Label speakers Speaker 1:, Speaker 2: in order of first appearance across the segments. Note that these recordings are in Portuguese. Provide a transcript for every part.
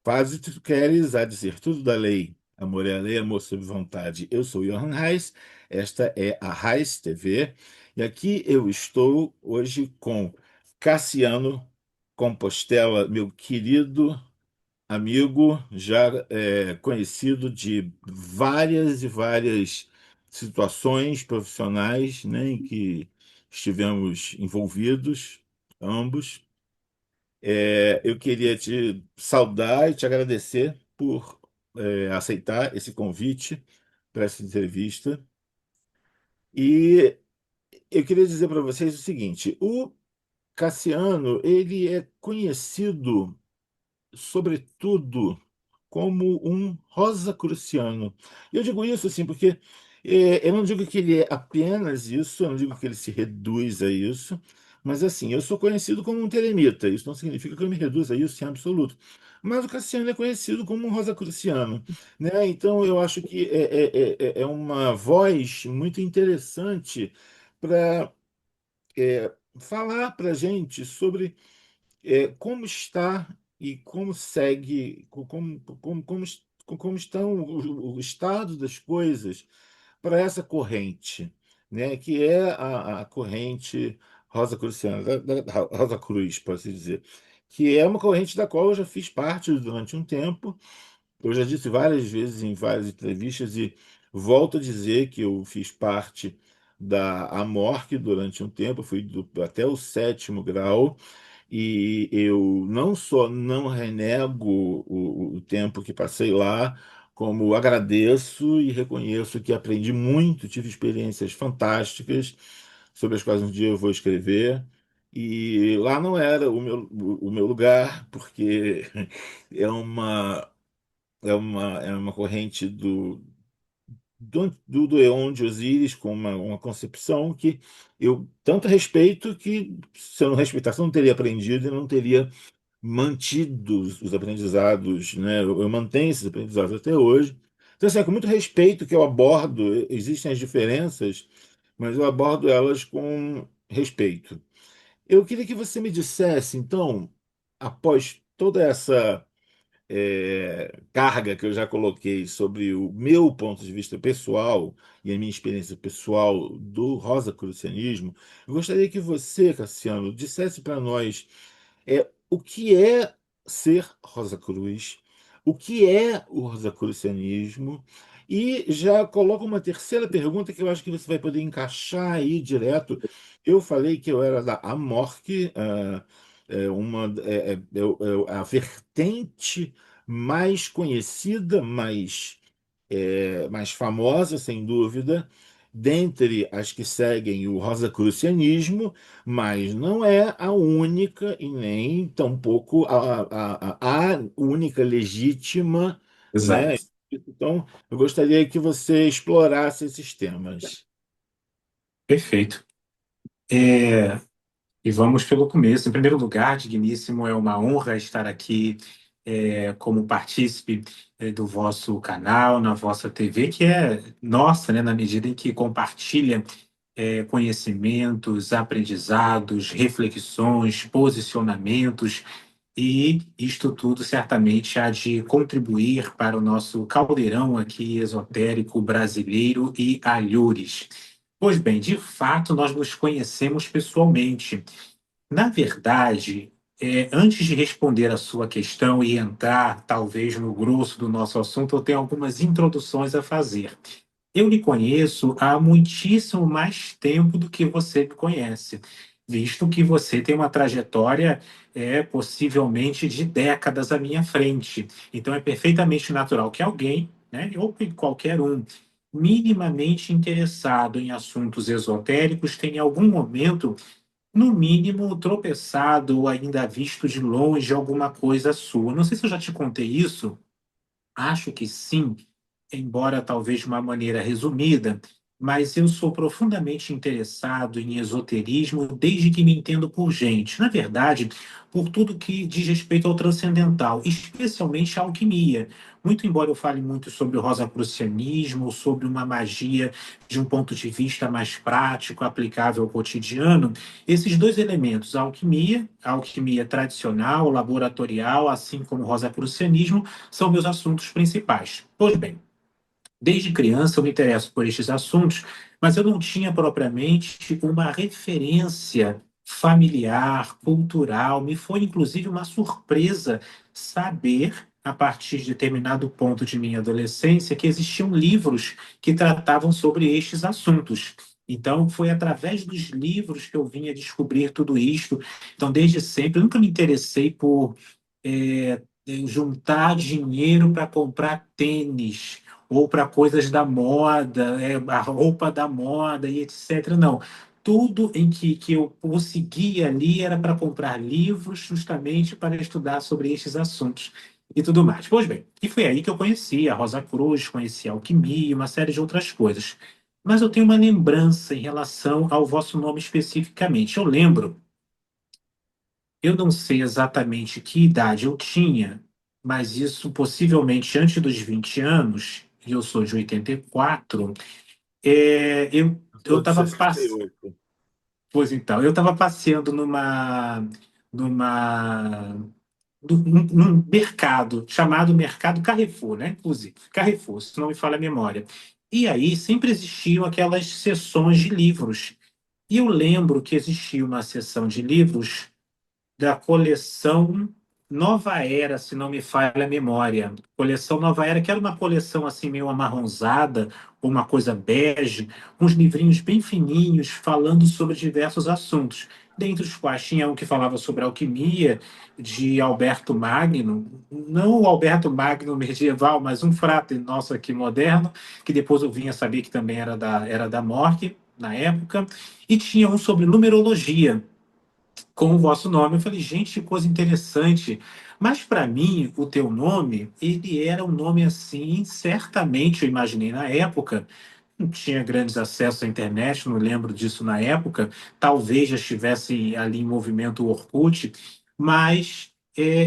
Speaker 1: Faze o que tu queres, a dizer tudo da lei. Amor é a lei, amor sob vontade. Eu sou Johan Reis, esta é a Reis TV, e aqui eu estou hoje com Cassiano Compostela, meu querido amigo, já conhecido de várias e várias situações profissionais, né, em que estivemos envolvidos, ambos. Eu queria te saudar e te agradecer por aceitar esse convite para essa entrevista. E eu queria dizer para vocês o seguinte: o Cassiano, ele é conhecido, sobretudo, como um rosacruciano. E eu digo isso assim porque eu não digo que ele é apenas isso, eu não digo que ele se reduz a isso, mas assim, eu sou conhecido como um telemita, isso não significa que eu me reduza a isso em absoluto. Mas o Cassiano é conhecido como um rosacruciano, né? Então eu acho que é uma voz muito interessante para falar para a gente sobre como está e como segue, como estão o estado das coisas para essa corrente, né, que é a corrente Rosa Cruciana, da Rosa Cruz, pode-se dizer, que é uma corrente da qual eu já fiz parte durante um tempo. Eu já disse várias vezes em várias entrevistas e volto a dizer que eu fiz parte da AMORC durante um tempo, fui até o sétimo grau, e eu não só não renego o tempo que passei lá, como agradeço e reconheço que aprendi muito, tive experiências fantásticas, sobre as quais um dia eu vou escrever. E lá não era o meu lugar, porque é uma, é uma corrente do Eon de Osíris com uma concepção que eu tanto respeito que, se eu não respeitasse, eu não teria aprendido e não teria mantido os aprendizados, né? Eu mantenho esses aprendizados até hoje. Então, assim, é com muito respeito que eu abordo, existem as diferenças, mas eu abordo elas com respeito. Eu queria que você me dissesse, então, após toda essa carga que eu já coloquei sobre o meu ponto de vista pessoal e a minha experiência pessoal do rosacrucianismo, eu gostaria que você, Cassiano, dissesse para nós o que é ser Rosa Cruz, o que é o rosacrucianismo, e já coloco uma terceira pergunta que eu acho que você vai poder encaixar aí direto. Eu falei que eu era da AMORC, a vertente mais conhecida, mais famosa, sem dúvida, dentre as que seguem o rosacrucianismo, mas não é a única e nem tampouco a única legítima, né?
Speaker 2: Exato.
Speaker 1: Então, eu gostaria que você explorasse esses temas.
Speaker 2: Perfeito. É, e vamos pelo começo. Em primeiro lugar, digníssimo, é uma honra estar aqui como partícipe do vosso canal, na vossa TV, que é nossa, né, na medida em que compartilha conhecimentos, aprendizados, reflexões, posicionamentos, e isto tudo certamente há de contribuir para o nosso caldeirão aqui esotérico brasileiro e alhures. Pois bem, de fato, nós nos conhecemos pessoalmente. Na verdade, antes de responder a sua questão e entrar, talvez, no grosso do nosso assunto, eu tenho algumas introduções a fazer. Eu lhe conheço há muitíssimo mais tempo do que você me conhece, visto que você tem uma trajetória possivelmente de décadas à minha frente. Então, é perfeitamente natural que alguém, né, ou que qualquer um, minimamente interessado em assuntos esotéricos tenha em algum momento, no mínimo, tropeçado ou ainda visto de longe alguma coisa sua. Não sei se eu já te contei isso, acho que sim, embora talvez de uma maneira resumida. mas eu sou profundamente interessado em esoterismo desde que me entendo por gente. Na verdade, por tudo que diz respeito ao transcendental, especialmente a alquimia. Muito embora eu fale muito sobre o rosacrucianismo, sobre uma magia de um ponto de vista mais prático, aplicável ao cotidiano, esses dois elementos, a alquimia tradicional, laboratorial, assim como o rosacrucianismo, são meus assuntos principais. Pois bem, desde criança eu me interesso por estes assuntos, mas eu não tinha propriamente uma referência familiar, cultural. Me foi inclusive uma surpresa saber, a partir de determinado ponto de minha adolescência, que existiam livros que tratavam sobre estes assuntos. Então, foi através dos livros que eu vinha descobrir tudo isto. Então, desde sempre, eu nunca me interessei por juntar dinheiro para comprar tênis ou para coisas da moda, a roupa da moda e etc. Não. Tudo em que eu conseguia ali era para comprar livros justamente para estudar sobre estes assuntos e tudo mais. Pois bem, e foi aí que eu conheci a Rosa Cruz, conheci a alquimia e uma série de outras coisas. Mas eu tenho uma lembrança em relação ao vosso nome especificamente. Eu lembro, eu não sei exatamente que idade eu tinha, mas isso possivelmente antes dos 20 anos, e eu sou de 84, eu
Speaker 1: Sou de
Speaker 2: estava
Speaker 1: 68.
Speaker 2: pois então, eu estava passeando numa num mercado chamado Mercado Carrefour, né? Inclusive, Carrefour, se não me falha a memória. E aí sempre existiam aquelas sessões de livros. E eu lembro que existia uma sessão de livros da coleção Nova Era, se não me falha a memória. Coleção Nova Era, que era uma coleção assim meio amarronzada, ou uma coisa bege, uns livrinhos bem fininhos falando sobre diversos assuntos, dentre os quais tinha um que falava sobre alquimia, de Alberto Magno, não o Alberto Magno medieval, mas um frate nosso aqui moderno, que depois eu vim a saber que também era da Morte na época, e tinha um sobre numerologia com o vosso nome. Eu falei, gente, que coisa interessante. Mas para mim, o teu nome, ele era um nome assim, certamente, eu imaginei na época, não tinha grandes acessos à internet, não lembro disso na época, talvez já estivesse ali em movimento o Orkut, mas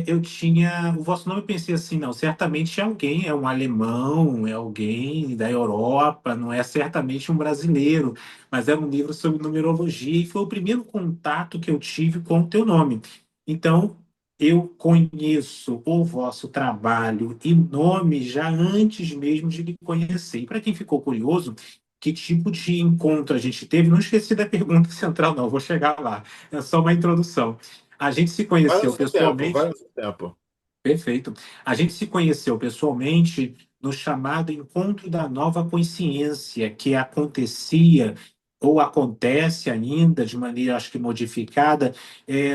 Speaker 2: eu tinha o vosso nome, eu pensei assim, não, certamente é alguém, é um alemão, é alguém da Europa, não é certamente um brasileiro, mas era um livro sobre numerologia e foi o primeiro contato que eu tive com o teu nome. Então, eu conheço o vosso trabalho e nome já antes mesmo de lhe conhecer. E para quem ficou curioso, que tipo de encontro a gente teve? Não esqueci da pergunta central, não, vou chegar lá. É só uma introdução. A gente se
Speaker 1: Vai no
Speaker 2: conheceu
Speaker 1: seu tempo, vai
Speaker 2: pessoalmente.
Speaker 1: no seu tempo.
Speaker 2: Perfeito. A gente se conheceu pessoalmente no chamado Encontro da Nova Consciência, que acontecia ou acontece ainda de maneira, acho que modificada,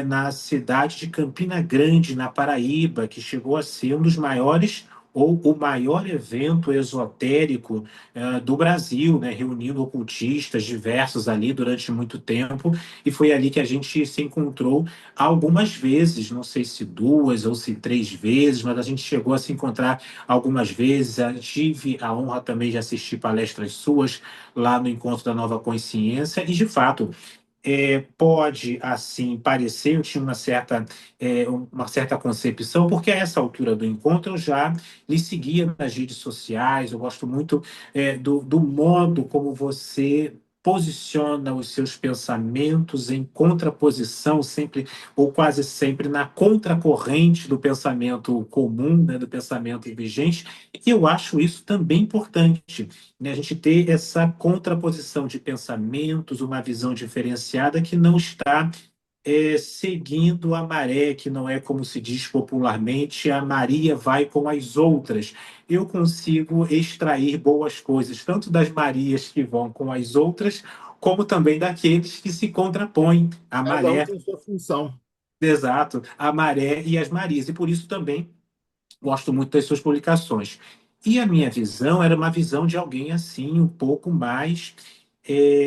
Speaker 2: na cidade de Campina Grande, na Paraíba, que chegou a ser um dos maiores ou o maior evento esotérico do Brasil, né, reunindo ocultistas diversos ali durante muito tempo, e foi ali que a gente se encontrou algumas vezes, não sei se duas ou se três vezes, mas a gente chegou a se encontrar algumas vezes. Eu tive a honra também de assistir palestras suas lá no Encontro da Nova Consciência, e de fato. Pode assim parecer, eu tinha uma certa concepção, porque a essa altura do encontro eu já lhe seguia nas redes sociais, eu gosto muito do modo como você posiciona os seus pensamentos em contraposição, sempre ou quase sempre na contracorrente do pensamento comum, né, do pensamento vigente, e eu acho isso também importante, né, a gente ter essa contraposição de pensamentos, uma visão diferenciada que não está seguindo a maré, que não é como se diz popularmente, a Maria vai com as outras. Eu consigo extrair boas coisas, tanto das Marias que vão com as outras, como também daqueles que se contrapõem à
Speaker 1: Cada um
Speaker 2: maré,
Speaker 1: tem sua função.
Speaker 2: exato, a maré e as Marias. E por isso também gosto muito das suas publicações. E a minha visão era uma visão de alguém assim, um pouco mais.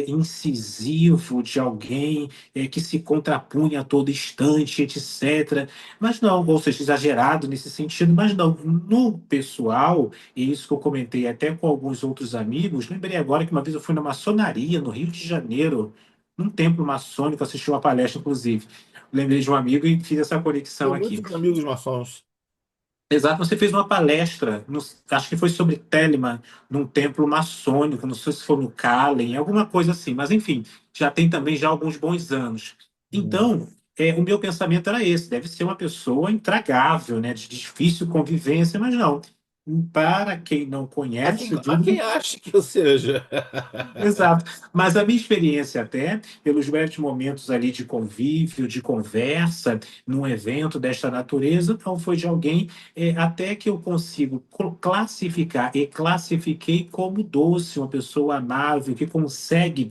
Speaker 2: incisivo de alguém que se contrapunha a todo instante, etc. Mas não, ou seja, exagerado nesse sentido, mas não. No pessoal, e isso que eu comentei até com alguns outros amigos, lembrei agora que uma vez eu fui na maçonaria, no Rio de Janeiro, num templo maçônico, assisti uma palestra, inclusive. Lembrei de um amigo e fiz essa conexão
Speaker 1: Tenho
Speaker 2: aqui.
Speaker 1: muitos amigos maçons.
Speaker 2: Exato, você fez uma palestra, acho que foi sobre Telemann, num templo maçônico, não sei se foi no Calen, alguma coisa assim, mas enfim, já tem também já alguns bons anos.
Speaker 1: Hum.
Speaker 2: Então, o meu pensamento era esse, deve ser uma pessoa intragável, né, de difícil convivência, mas não. Para quem não conhece, eu
Speaker 1: Há quem
Speaker 2: digo.
Speaker 1: ache que eu seja.
Speaker 2: Exato. Mas a minha experiência até, pelos breves momentos ali de convívio, de conversa, num evento desta natureza, não foi de alguém até que eu consigo classificar, e classifiquei como doce, uma pessoa amável, que consegue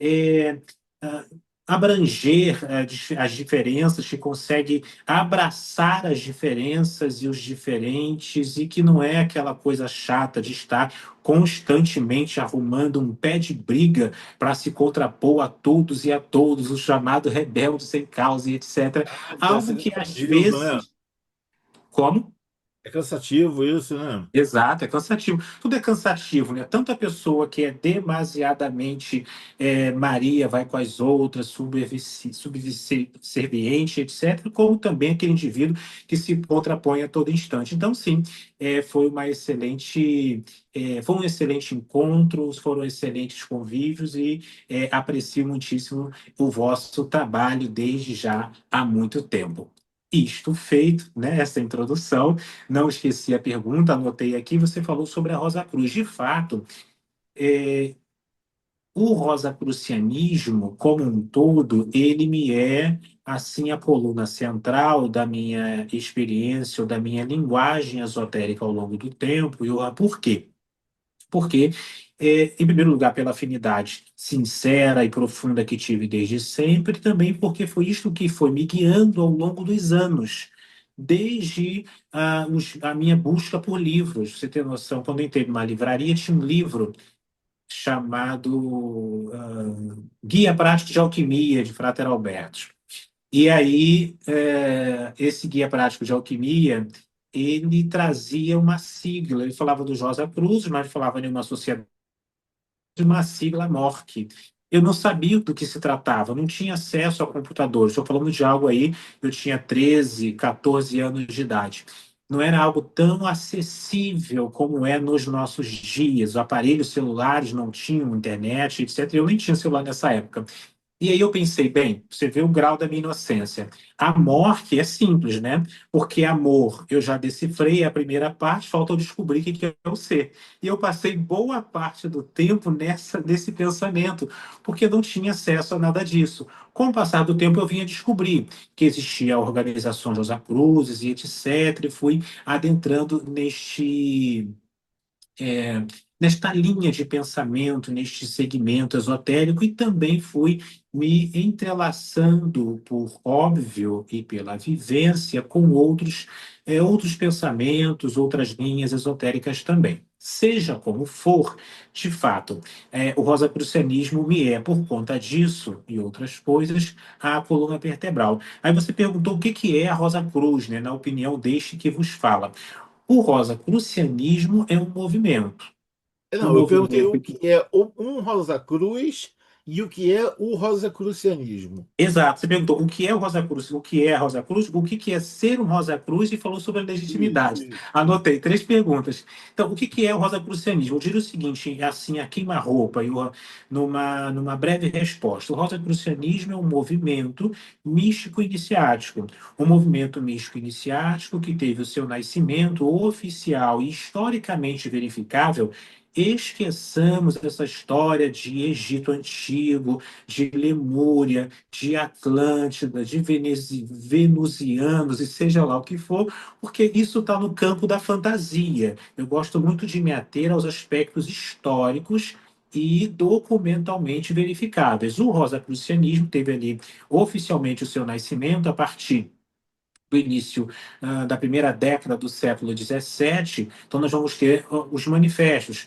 Speaker 2: é, ah, abranger as diferenças, que consegue abraçar as diferenças e os diferentes, e que não é aquela coisa chata de estar constantemente arrumando um pé de briga para se contrapor a todos e a todos, o chamado rebelde sem causa e etc.
Speaker 1: Deve ser
Speaker 2: Algo que às
Speaker 1: cansativo, né?
Speaker 2: vezes. Como?
Speaker 1: É cansativo isso, né?
Speaker 2: Exato, é cansativo. Tudo é cansativo, né? Tanto a pessoa que é demasiadamente Maria vai com as outras, subserviente, etc., como também aquele indivíduo que se contrapõe a todo instante. Então, sim, foi um excelente encontro, foram excelentes convívios e aprecio muitíssimo o vosso trabalho desde já há muito tempo. Isto feito, né, essa introdução, não esqueci a pergunta, anotei aqui, você falou sobre a Rosa Cruz. De fato, o rosacrucianismo, como um todo, ele me é, assim, a coluna central da minha experiência ou da minha linguagem esotérica ao longo do tempo. E por quê? Porque, em primeiro lugar, pela afinidade sincera e profunda que tive desde sempre, e também porque foi isto que foi me guiando ao longo dos anos, desde a minha busca por livros. Você tem noção, quando eu entrei numa livraria, tinha um livro chamado Guia Prático de Alquimia, de Frater Alberto. E aí, esse guia prático de alquimia, ele trazia uma sigla. Ele falava do Rosa Cruz, mas falava de uma sociedade, de uma sigla MORC. Eu não sabia do que se tratava, não tinha acesso a computador. Estou falando de algo aí, eu tinha 13, 14 anos de idade. Não era algo tão acessível como é nos nossos dias. Os aparelhos celulares não tinham internet, etc. Eu nem tinha celular nessa época. E aí eu pensei, bem, você vê o grau da minha inocência. Amor, que é simples, né? Porque amor, eu já decifrei a primeira parte, falta eu descobrir o que é o ser. E eu passei boa parte do tempo nesse pensamento, porque não tinha acesso a nada disso. Com o passar do tempo, eu vinha descobrir que existia a organização Rosa Cruzes e etc. E fui adentrando é, nesta linha de pensamento, neste segmento esotérico, e também fui me entrelaçando, por óbvio e pela vivência, com outros pensamentos, outras linhas esotéricas também. Seja como for, de fato, o rosacrucianismo me é, por conta disso e outras coisas, a coluna vertebral. Aí você perguntou o que é a Rosa Cruz, né, na opinião deste que vos fala. O rosacrucianismo é um movimento. Um
Speaker 1: Não, eu perguntei
Speaker 2: movimento
Speaker 1: o que é um Rosa Cruz e o que é o rosacrucianismo.
Speaker 2: Exato. Você perguntou o que é o Rosa Cruz, o que é a Rosa Cruz, o que é ser um Rosa Cruz e falou sobre a
Speaker 1: Isso,
Speaker 2: legitimidade.
Speaker 1: isso.
Speaker 2: Anotei três perguntas. Então, o que é o rosacrucianismo? Eu diria o seguinte, assim, a queima-roupa, numa breve resposta. O rosacrucianismo é um movimento místico iniciático. Um movimento místico iniciático que teve o seu nascimento oficial e historicamente verificável. Esqueçamos essa história de Egito Antigo, de Lemúria, de Atlântida, de venusianos e seja lá o que for, porque isso está no campo da fantasia. Eu gosto muito de me ater aos aspectos históricos e documentalmente verificáveis. O rosacrucianismo teve ali oficialmente o seu nascimento a partir do início da primeira década do século XVII. Então, nós vamos ter os manifestos.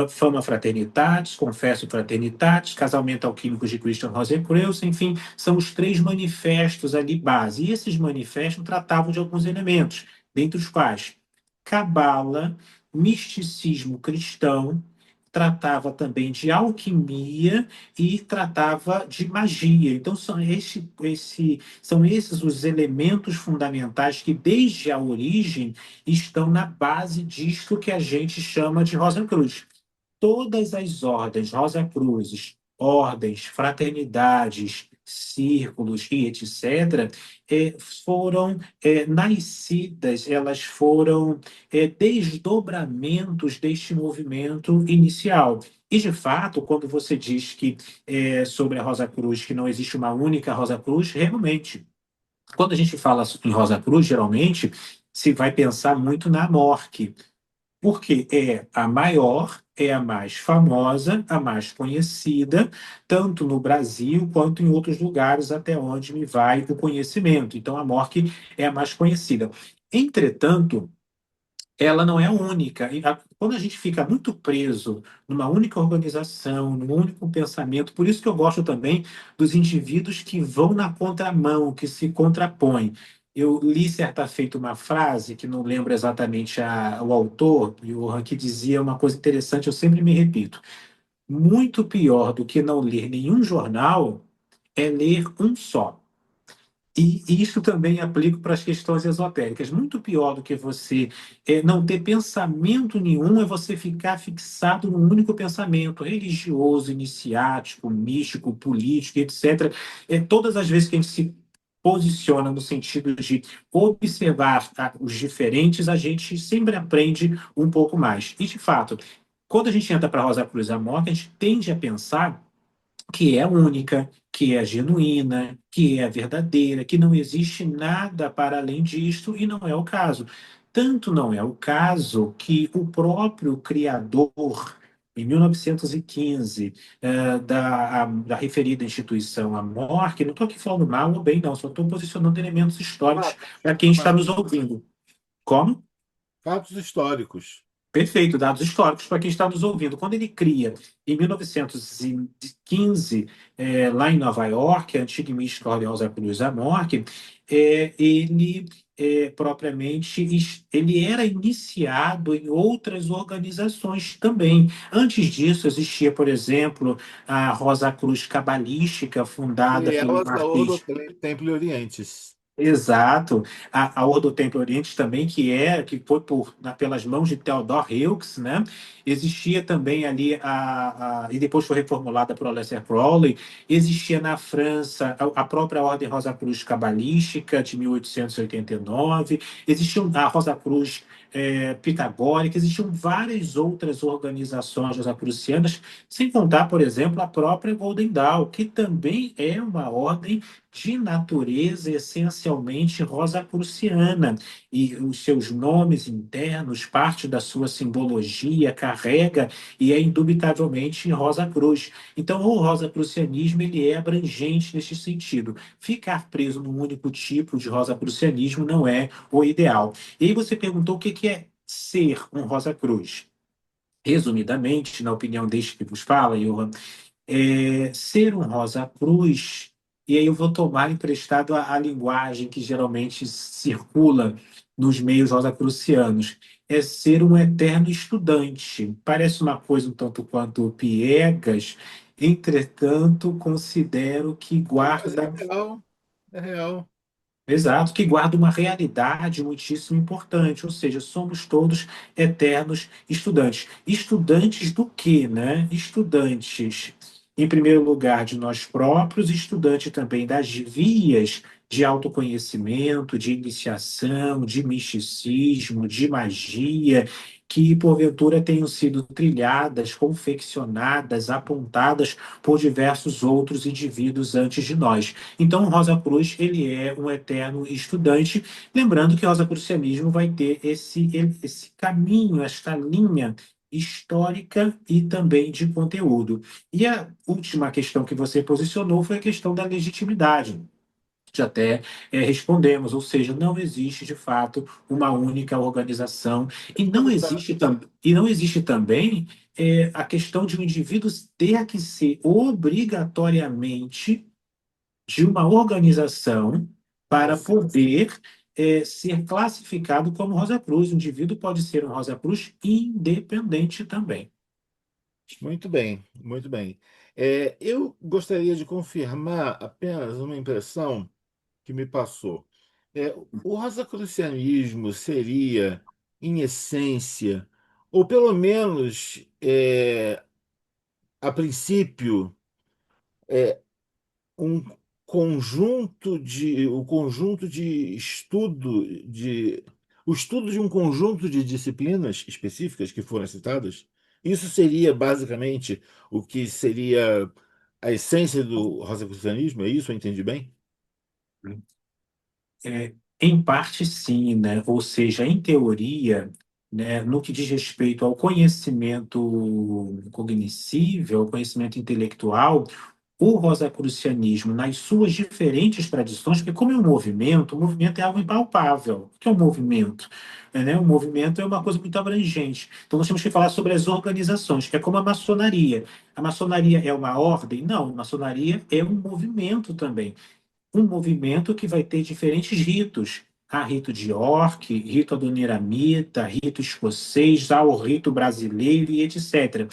Speaker 2: Fama Fraternitatis, Confesso Fraternitatis, Casamento Alquímicos de Christian Rosenkreuz, enfim, são os três manifestos ali base. E esses manifestos tratavam de alguns elementos, dentre os quais cabala, misticismo cristão, tratava também de alquimia e tratava de magia. Então, são esses os elementos fundamentais que, desde a origem, estão na base disto que a gente chama de Rosa Cruz. Todas as ordens, Rosa Cruzes, ordens, fraternidades, círculos e etc., foram nascidas, elas foram desdobramentos deste movimento inicial. E, de fato, quando você diz que sobre a Rosa Cruz, que não existe uma única Rosa Cruz, realmente, quando a gente fala em Rosa Cruz, geralmente se vai pensar muito na morte, porque é a maior, é a mais famosa, a mais conhecida, tanto no Brasil quanto em outros lugares até onde me vai o conhecimento. Então, a MORC é a mais conhecida. Entretanto, ela não é a única. Quando a gente fica muito preso numa única organização, num único pensamento, por isso que eu gosto também dos indivíduos que vão na contramão, que se contrapõem. Eu li certa feita uma frase, que não lembro exatamente o autor, Johan, que dizia uma coisa interessante, eu sempre me repito. Muito pior do que não ler nenhum jornal é ler um só. E isso também aplica para as questões esotéricas. Muito pior do que você não ter pensamento nenhum é você ficar fixado num único pensamento religioso, iniciático, místico, político, etc. Todas as vezes que a gente se posiciona no sentido de observar os diferentes, a gente sempre aprende um pouco mais. E, de fato, quando a gente entra para a Rosa Cruz Amorca, a gente tende a pensar que é única, que é genuína, que é verdadeira, que não existe nada para além disto, e não é o caso. Tanto não é o caso que o próprio criador, em 1915, da referida instituição, a MORC, não estou aqui falando mal ou bem, não, só estou posicionando elementos históricos
Speaker 1: Fatos,
Speaker 2: para quem está nos
Speaker 1: fatos,
Speaker 2: ouvindo. Como?
Speaker 1: fatos históricos.
Speaker 2: Perfeito, dados históricos para quem está nos ouvindo. Quando ele cria, em 1915, lá em Nova York, a antiga mística Ordem Rosa Cruz Amorque, ele propriamente ele era iniciado em outras organizações também. Antes disso, existia, por exemplo, a Rosa Cruz Cabalística, fundada
Speaker 1: E
Speaker 2: pelo
Speaker 1: elas da Ordo
Speaker 2: Marquês.
Speaker 1: Templi Orientis.
Speaker 2: Exato. A Ordo Templo Oriente também, que foi pelas mãos de Theodor Heuss, né? Existia também ali, e depois foi reformulada por Aleister Crowley. Existia na França a própria Ordem Rosa Cruz Cabalística, de 1889. Existia a Rosa Cruz Pitagórica. Existiam várias outras organizações rosacrucianas, sem contar, por exemplo, a própria Golden Dawn, que também é uma ordem de natureza essencialmente rosacruciana, e os seus nomes internos, parte da sua simbologia, carrega e é indubitavelmente Rosa Cruz. Então, o rosacrucianismo ele é abrangente neste sentido. Ficar preso num único tipo de rosacrucianismo não é o ideal. E aí você perguntou o que é ser um Rosa Cruz. Resumidamente, na opinião deste que vos fala, Johan, ser um Rosa Cruz, e aí eu vou tomar emprestado a linguagem que geralmente circula nos meios rosacrucianos, é ser um eterno estudante. Parece uma coisa um tanto quanto piegas, entretanto, considero que
Speaker 1: Não, mas é
Speaker 2: guarda.
Speaker 1: real. É real.
Speaker 2: Exato, que guarda uma realidade muitíssimo importante, ou seja, somos todos eternos estudantes. Estudantes do quê, né? Estudantes, em primeiro lugar, de nós próprios, estudante também das vias de autoconhecimento, de iniciação, de misticismo, de magia, que porventura tenham sido trilhadas, confeccionadas, apontadas por diversos outros indivíduos antes de nós. Então, Rosa Cruz, ele é um eterno estudante, lembrando que o rosacrucianismo vai ter esse caminho, esta linha histórica e também de conteúdo. E a última questão que você posicionou foi a questão da legitimidade. até respondemos, ou seja, não existe de fato uma única organização e não existe também a questão de um indivíduo ter que ser obrigatoriamente de uma organização para poder ser classificado como Rosa Cruz. O indivíduo pode ser um Rosa Cruz independente também.
Speaker 1: Muito bem, muito bem. Eu gostaria de confirmar apenas uma impressão que me passou. O rosacrucianismo seria, em essência, ou pelo menos a princípio, um o conjunto de estudo o estudo de um conjunto de disciplinas específicas que foram citadas. Isso seria basicamente o que seria a essência do rosacrucianismo, é isso? Eu entendi bem?
Speaker 2: Em parte, sim, né? Ou seja, em teoria, né, no que diz respeito ao conhecimento cognoscível, ao conhecimento intelectual, o rosacrucianismo, nas suas diferentes tradições, porque como é um movimento, o movimento é algo impalpável. O que é um movimento? Né? O movimento é uma coisa muito abrangente. Então, nós temos que falar sobre as organizações, que é como a maçonaria. A maçonaria é uma ordem? Não, a maçonaria é um movimento também, um movimento que vai ter diferentes ritos. Há rito de York, rito adoniramita, rito escocês, há o rito brasileiro e etc.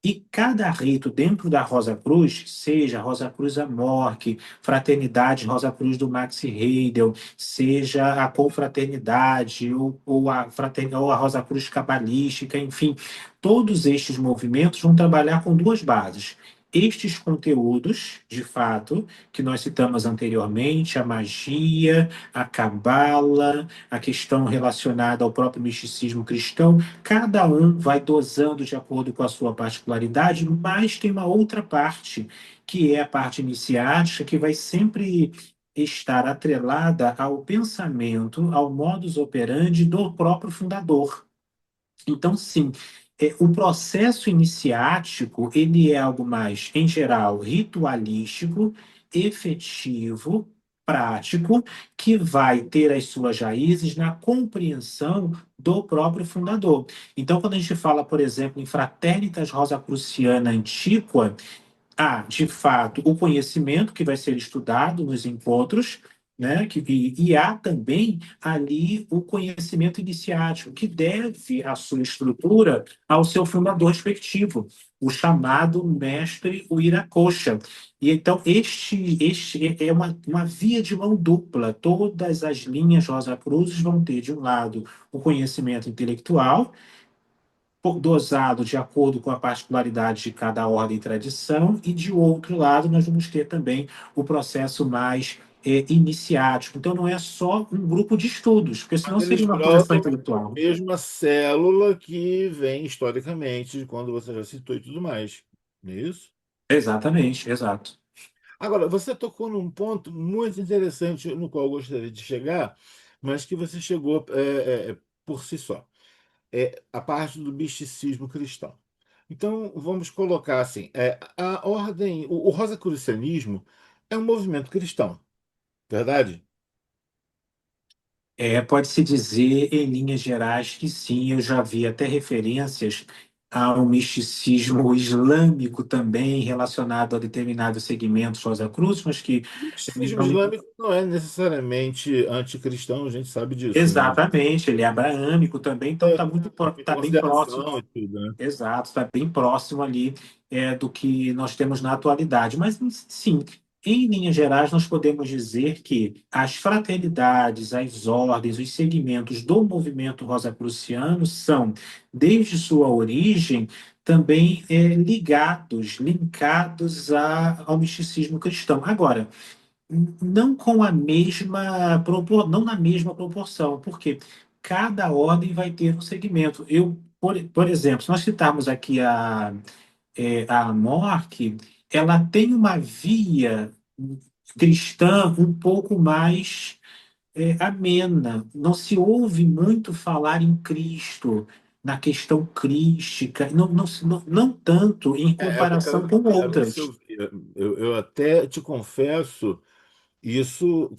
Speaker 2: E cada rito dentro da Rosa Cruz, seja a Rosa Cruz Amorque, Fraternidade Rosa Cruz do Max Heidel, seja a Confraternidade ou a Rosa Cruz Cabalística, enfim, todos estes movimentos vão trabalhar com duas bases. Estes conteúdos, de fato, que nós citamos anteriormente, a magia, a cabala, a questão relacionada ao próprio misticismo cristão, cada um vai dosando de acordo com a sua particularidade, mas tem uma outra parte, que é a parte iniciática, que vai sempre estar atrelada ao pensamento, ao modus operandi do próprio fundador. Então, sim, o processo iniciático, ele é algo mais, em geral, ritualístico, efetivo, prático, que vai ter as suas raízes na compreensão do próprio fundador. Então, quando a gente fala, por exemplo, em Fraternitas Rosacruciana Antiqua, há, de fato, o conhecimento que vai ser estudado nos encontros, né? E há também ali o conhecimento iniciático, que deve a sua estrutura ao seu fundador respectivo, o chamado mestre Uiracocha. E então, este é uma via de mão dupla. Todas as linhas Rosa Cruzes vão ter, de um lado, o conhecimento intelectual, dosado de acordo com a particularidade de cada ordem e tradição, e de outro lado, nós vamos ter também o processo mais iniciático. Então, não é só um grupo de estudos, porque
Speaker 1: Mas
Speaker 2: senão
Speaker 1: eles
Speaker 2: seria uma coleção
Speaker 1: brotam da
Speaker 2: intelectual.
Speaker 1: mesma célula que vem historicamente, de quando você já citou e tudo mais. Não é isso?
Speaker 2: Exatamente, exato.
Speaker 1: Agora, você tocou num ponto muito interessante no qual eu gostaria de chegar, mas que você chegou por si só. É a parte do misticismo cristão. Então, vamos colocar assim: a ordem, o rosacrucianismo é um movimento cristão, verdade?
Speaker 2: Pode-se dizer, em linhas gerais, que sim, eu já vi até referências ao misticismo islâmico também, relacionado a determinados segmentos Rosa Cruz, mas que
Speaker 1: O misticismo islâmico não é necessariamente anticristão, a gente sabe disso, né?
Speaker 2: exatamente, ele é abraâmico também, então
Speaker 1: É,
Speaker 2: está muito,
Speaker 1: em
Speaker 2: tá bem próximo.
Speaker 1: consideração e tudo, né?
Speaker 2: Exato, está bem próximo ali do que nós temos na atualidade. Mas, sim, em linhas gerais, nós podemos dizer que as fraternidades, as ordens, os segmentos do movimento rosacruciano são, desde sua origem, também linkados ao misticismo cristão. Agora, não com a mesma não na mesma proporção, porque cada ordem vai ter um segmento. Por exemplo, se nós citarmos aqui a MORC, ela tem uma via cristã um pouco mais amena. Não se ouve muito falar em Cristo, na questão crística, não tanto em
Speaker 1: É o que eu
Speaker 2: comparação com
Speaker 1: quero ver se eu
Speaker 2: outras.
Speaker 1: via. Eu até te confesso Isso,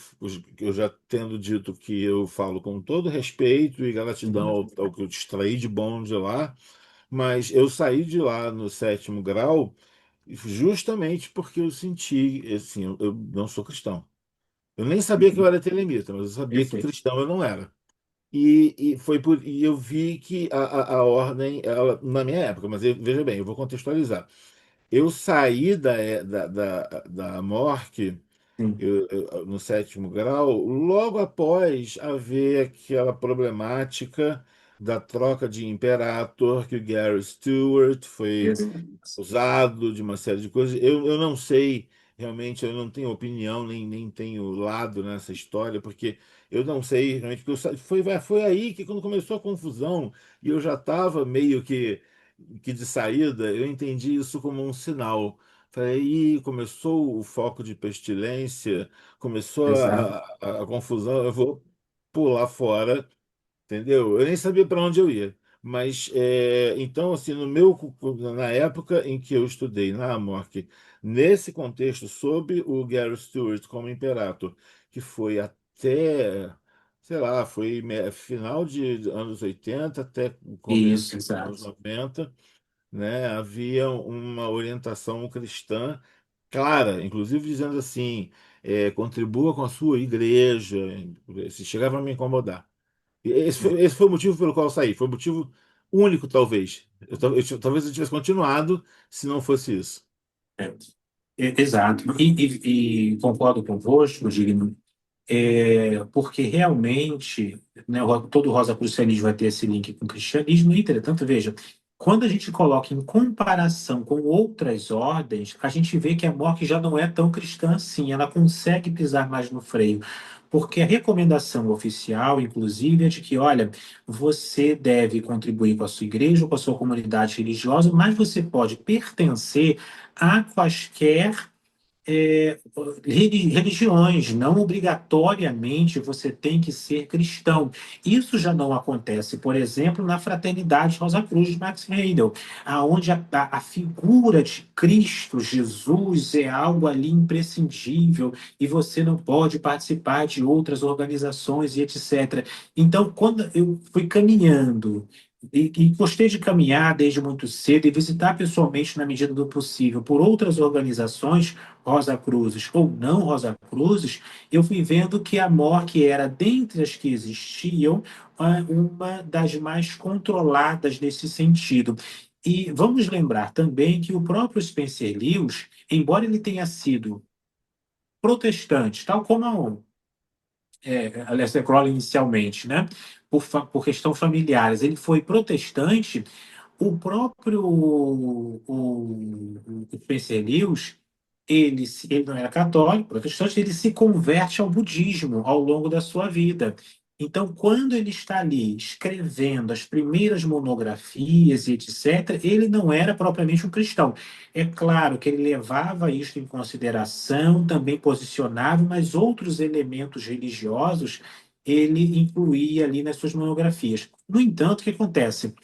Speaker 1: eu já tendo dito que eu falo com todo respeito e gratidão ao que eu te extraí de bom de lá, mas eu saí de lá no sétimo grau justamente porque eu senti, assim, eu não sou cristão. Eu nem sabia que eu era telemita, mas eu sabia que
Speaker 2: Perfeito.
Speaker 1: cristão eu não era. E eu vi que a ordem, ela, na minha época, mas veja bem, eu vou contextualizar. Eu saí da MORC
Speaker 2: Sim,
Speaker 1: no sétimo grau, logo após haver aquela problemática da troca de imperator, que o Gary Stewart foi
Speaker 2: exato.
Speaker 1: usado de uma série de coisas. Eu não sei, realmente, eu não tenho opinião, nem tenho lado nessa história, porque eu não sei realmente, porque foi aí que quando começou a confusão, e eu já estava meio que de saída, eu entendi isso como um sinal. Falei, "Ih, começou o foco de pestilência, começou
Speaker 2: Exato.
Speaker 1: a confusão, eu vou pular fora, entendeu? Eu nem sabia para onde eu ia. Mas, então, assim, na época em que eu estudei na Amorc, nesse contexto, sob o Gary Stewart como imperator, que foi até, sei lá, foi final de anos 80 até o começo
Speaker 2: Isso,
Speaker 1: dos anos
Speaker 2: exato.
Speaker 1: 90, né, havia uma orientação cristã clara, inclusive dizendo assim, contribua com a sua igreja, se chegava a me incomodar. Esse foi o motivo pelo qual eu saí, foi o motivo único, talvez. Talvez eu tivesse continuado se não fosse isso.
Speaker 2: É. Exato. E concordo convosco, Digno, porque realmente, né, todo rosacrucianismo vai ter esse link com o cristianismo. Entretanto, veja, quando a gente coloca em comparação com outras ordens, a gente vê que a morte já não é tão cristã assim, ela consegue pisar mais no freio. Porque a recomendação oficial, inclusive, é de que, olha, você deve contribuir com a sua igreja, com a sua comunidade religiosa, mas você pode pertencer a quaisquer religiões, não obrigatoriamente você tem que ser cristão. Isso já não acontece, por exemplo, na Fraternidade Rosa Cruz de Max Heidel, aonde a figura de Cristo, Jesus, é algo ali imprescindível e você não pode participar de outras organizações e etc. Então, quando eu fui caminhando e gostei de caminhar desde muito cedo e visitar pessoalmente, na medida do possível, por outras organizações, Rosa Cruzes ou não Rosa Cruzes, eu fui vendo que a MORC era, dentre as que existiam, uma das mais controladas nesse sentido. E vamos lembrar também que o próprio Spencer Lewis, embora ele tenha sido protestante, tal como a Aleister Crowley inicialmente, né, por questão familiares, ele foi protestante. O próprio o Spencer Lewis, ele não era católico, protestante, ele se converte ao budismo ao longo da sua vida. Então, quando ele está ali escrevendo as primeiras monografias e etc., ele não era propriamente um cristão. É claro que ele levava isso em consideração, também posicionava, mas outros elementos religiosos ele incluía ali nas suas monografias. No entanto, o que acontece?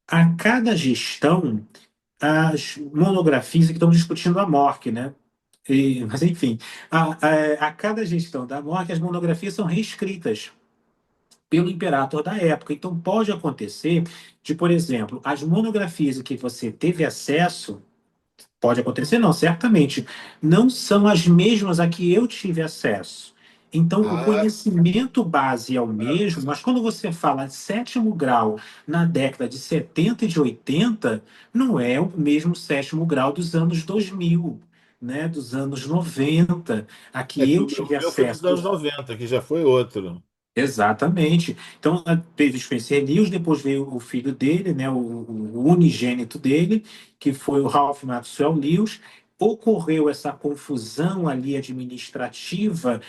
Speaker 2: A cada gestão, as monografias que estamos discutindo a MORC, né? Mas, enfim, a cada gestão da MORC, as monografias são reescritas pelo imperator da época. Então, pode acontecer de, por exemplo, as monografias que você teve acesso, pode acontecer, não, certamente, não são as mesmas a que eu tive acesso. Então, o
Speaker 1: Ah,
Speaker 2: conhecimento base é o
Speaker 1: claro.
Speaker 2: mesmo, mas quando você fala de sétimo grau na década de 70 e de 80, não é o mesmo sétimo grau dos anos 2000, né, dos anos 90, a
Speaker 1: É
Speaker 2: que
Speaker 1: que
Speaker 2: eu
Speaker 1: o
Speaker 2: tive
Speaker 1: meu foi dos
Speaker 2: acesso.
Speaker 1: anos 90, que já foi outro.
Speaker 2: Exatamente. Então, teve Spencer Lewis, depois veio o filho dele, né, o unigênito dele, que foi o Ralph Maxwell Lewis. Ocorreu essa confusão ali administrativa,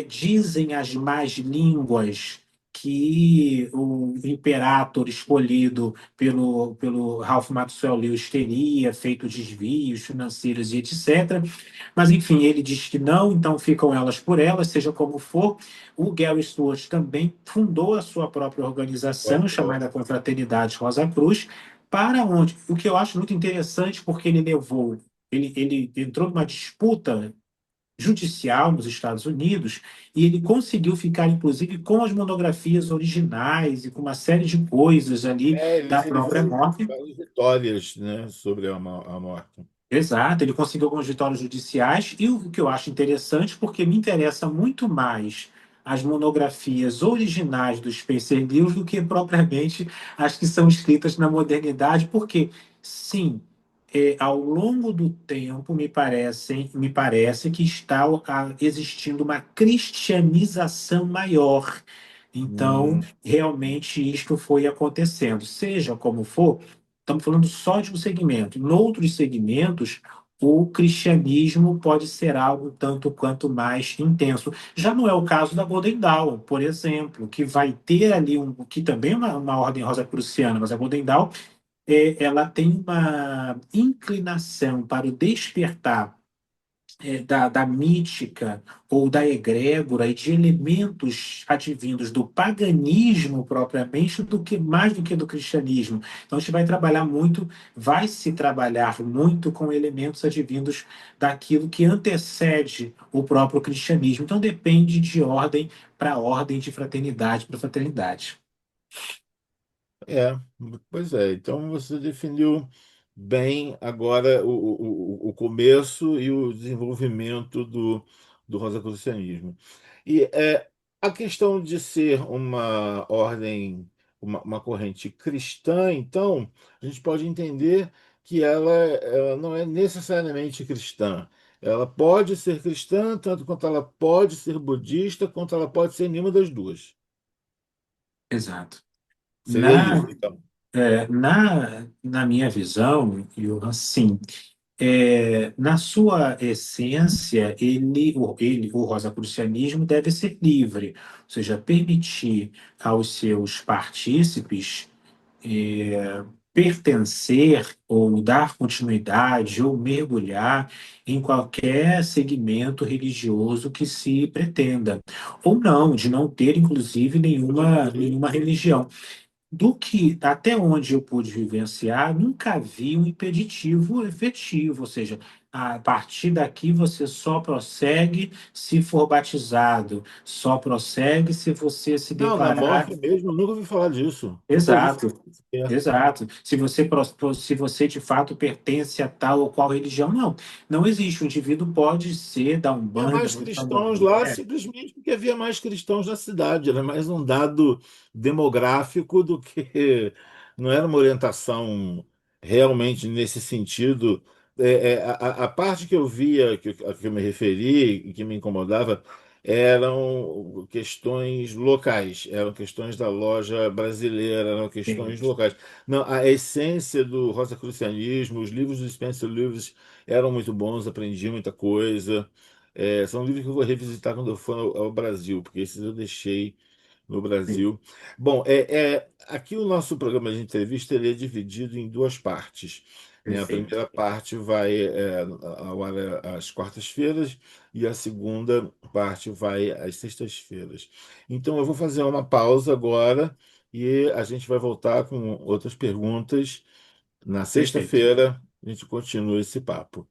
Speaker 2: dizem as más línguas que o imperator escolhido pelo Ralph Maxwell Lewis teria feito desvios financeiros e etc. Mas, enfim, ele diz que não, então ficam elas por elas, seja como for. O Gary Stewart também fundou a sua própria organização, chamada Confraternidade Rosa Cruz, para onde, o que eu acho muito interessante, porque ele entrou numa disputa judicial nos Estados Unidos, e ele conseguiu ficar, inclusive, com as monografias originais e com uma série de coisas ali da
Speaker 1: Ele
Speaker 2: própria
Speaker 1: fez
Speaker 2: morte.
Speaker 1: várias vitórias, né, sobre a morte.
Speaker 2: Exato, ele conseguiu algumas vitórias judiciais, e o que eu acho interessante, porque me interessa muito mais as monografias originais do Spencer Lewis do que propriamente as que são escritas na modernidade, porque, sim, ao longo do tempo, me parece que está existindo uma cristianização maior. Então,
Speaker 1: Hum,
Speaker 2: realmente, isto foi acontecendo. Seja como for, estamos falando só de um segmento. Em outros segmentos, o cristianismo pode ser algo tanto quanto mais intenso. Já não é o caso da Golden Dawn, por exemplo, que vai ter ali que também é uma ordem rosacruciana, mas a Golden Dawn ela tem uma inclinação para o despertar da mítica ou da egrégora e de elementos advindos do paganismo propriamente do que mais do que do cristianismo. Então a gente vai trabalhar muito, vai se trabalhar muito com elementos advindos daquilo que antecede o próprio cristianismo. Então depende de ordem para ordem, de fraternidade para fraternidade.
Speaker 1: é, pois é. Então você definiu bem agora o começo e o desenvolvimento do rosacrucianismo. E a questão de ser uma ordem, uma corrente cristã, então, a gente pode entender que ela não é necessariamente cristã. Ela pode ser cristã, tanto quanto ela pode ser budista, quanto ela pode ser nenhuma das duas.
Speaker 2: Exato.
Speaker 1: Seria isso,
Speaker 2: Na,
Speaker 1: então.
Speaker 2: na minha visão, Johan, sim. Na sua essência, o rosacrucianismo deve ser livre, ou seja, permitir aos seus partícipes pertencer ou dar continuidade ou mergulhar em qualquer segmento religioso que se pretenda, ou não, de não ter, inclusive, nenhuma religião. Do que, até onde eu pude vivenciar, nunca vi um impeditivo efetivo, ou seja, a partir daqui você só prossegue se for batizado, só prossegue se você se
Speaker 1: Não, na
Speaker 2: declarar.
Speaker 1: morte mesmo, eu nunca ouvi falar disso. Nunca ouvi falar
Speaker 2: Exato,
Speaker 1: disso sequer.
Speaker 2: exato. Se você de fato pertence a tal ou qual religião, não. Não existe. O indivíduo pode ser da
Speaker 1: Tinha
Speaker 2: Umbanda,
Speaker 1: mais
Speaker 2: do
Speaker 1: cristãos lá
Speaker 2: Candomblé.
Speaker 1: simplesmente porque havia mais cristãos na cidade. Era mais um dado demográfico do que. Não era uma orientação realmente nesse sentido. A parte que eu via, a que eu me referi e que me incomodava, eram questões locais, eram questões da loja brasileira, eram questões locais. Não, a essência do rosacrucianismo, os livros do Spencer Lewis eram muito bons, aprendi muita coisa. São livros que eu vou revisitar quando eu for ao Brasil, porque esses eu deixei no Brasil. Bom, aqui o nosso programa de entrevista ele é dividido em duas partes. Né? A
Speaker 2: Perfeito.
Speaker 1: primeira parte vai ao ar às quartas-feiras e a segunda parte vai às sextas-feiras. Então eu vou fazer uma pausa agora e a gente vai voltar com outras perguntas. Na
Speaker 2: Perfeito.
Speaker 1: sexta-feira a gente continua esse papo.